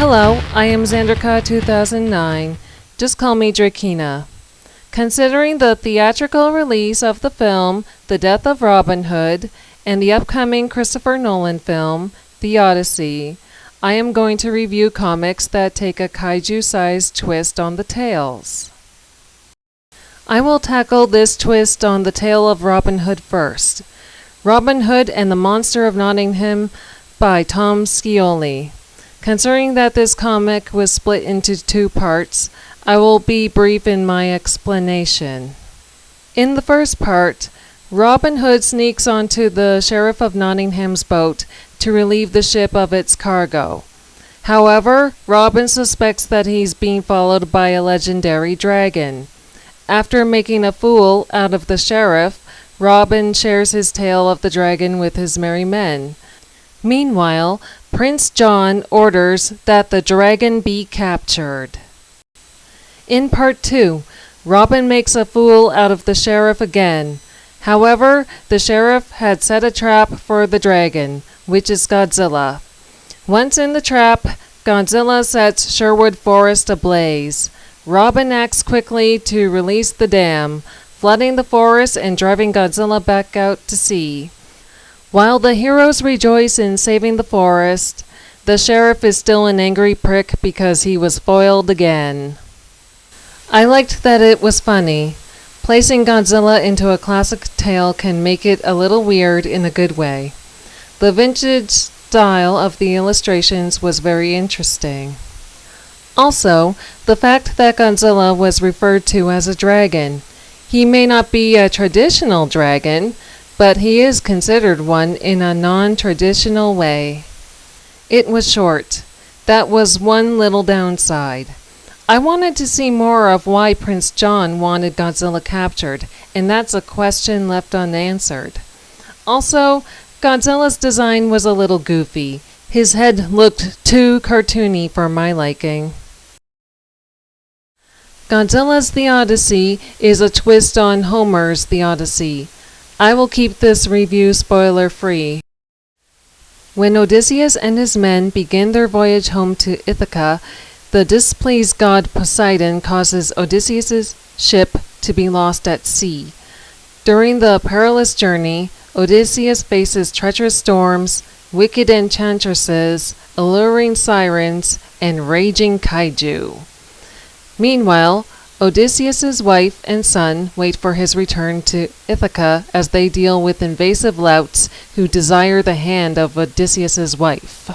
Hello, I am Xandrica2009. Just call me Drakina. Considering the theatrical release of the film The Death of Robin Hood and the upcoming Christopher Nolan film, The Odyssey, I am going to review comics that take a kaiju-sized twist on the tales. I will tackle this twist on the tale of Robin Hood first. Robin Hood and the Monster of Nottingham by Tom Scioli. Considering that this comic was split into two parts, I will be brief in my explanation. In the first part, Robin Hood sneaks onto the Sheriff of Nottingham's boat to relieve the ship of its cargo. However, Robin suspects that he's being followed by a legendary dragon. After making a fool out of the sheriff, Robin shares his tale of the dragon with his merry men. Meanwhile, Prince John orders that the dragon be captured. In part 2, Robin makes a fool out of the sheriff again. However, the sheriff had set a trap for the dragon, which is Godzilla. Once in the trap, Godzilla sets Sherwood Forest ablaze. Robin acts quickly to release the dam, flooding the forest and driving Godzilla back out to sea. While the heroes rejoice in saving the forest, the sheriff is still an angry prick because he was foiled again. I liked that it was funny. Placing Godzilla into a classic tale can make it a little weird in a good way. The vintage style of the illustrations was very interesting. Also, the fact that Godzilla was referred to as a dragon. He may not be a traditional dragon, but he is considered one in a non-traditional way. It was short. That was one little downside. I wanted to see more of why Prince John wanted Godzilla captured, and that's a question left unanswered. Also, Godzilla's design was a little goofy. His head looked too cartoony for my liking. Godzilla's The Odyssey is a twist on Homer's The Odyssey. I will keep this review spoiler-free. When Odysseus and his men begin their voyage home to Ithaca, the displeased god Poseidon causes Odysseus' ship to be lost at sea. During the perilous journey, Odysseus faces treacherous storms, wicked enchantresses, alluring sirens, and raging kaiju. Meanwhile, Odysseus' wife and son wait for his return to Ithaca as they deal with invasive louts who desire the hand of Odysseus' wife.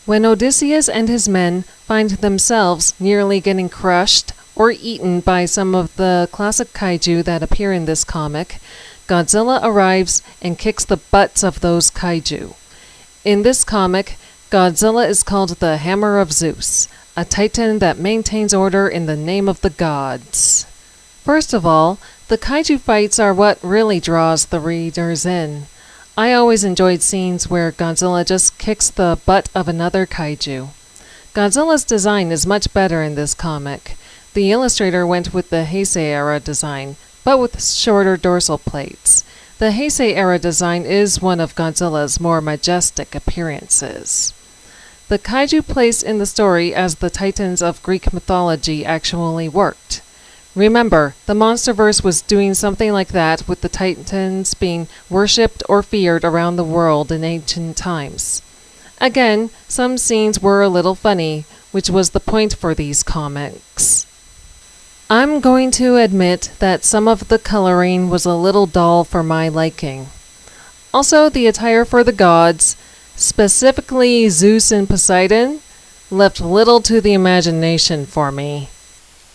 When Odysseus and his men find themselves nearly getting crushed or eaten by some of the classic kaiju that appear in this comic, Godzilla arrives and kicks the butts of those kaiju. In this comic, Godzilla is called the Hammer of Zeus, a titan that maintains order in the name of the gods. First of all, the kaiju fights are what really draws the readers in. I always enjoyed scenes where Godzilla just kicks the butt of another kaiju. Godzilla's design is much better in this comic. The illustrator went with the Heisei era design, but with shorter dorsal plates. The Heisei era design is one of Godzilla's more majestic appearances. The kaiju placed in the story as the titans of Greek mythology actually worked. Remember, the Monsterverse was doing something like that with the titans being worshipped or feared around the world in ancient times. Again, some scenes were a little funny, which was the point for these comics. I'm going to admit that some of the coloring was a little dull for my liking. Also, the attire for the gods, specifically Zeus and Poseidon, left little to the imagination for me.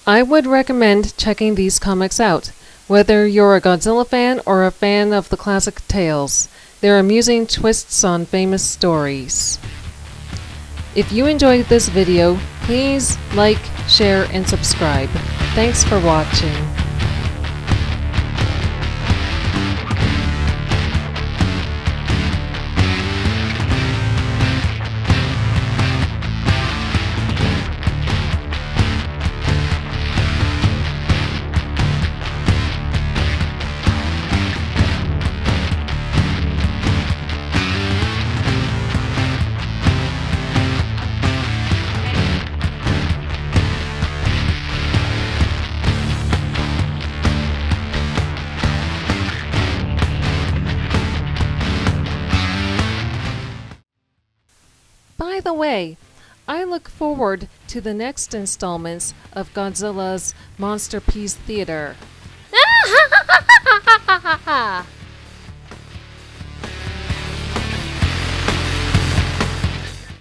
I would recommend checking these comics out, whether you're a Godzilla fan or a fan of the classic tales. They're amusing twists on famous stories. If you enjoyed this video, please like, share, and subscribe. Thanks for watching. By the way, I look forward to the next installments of Godzilla's Monsterpiece Theater.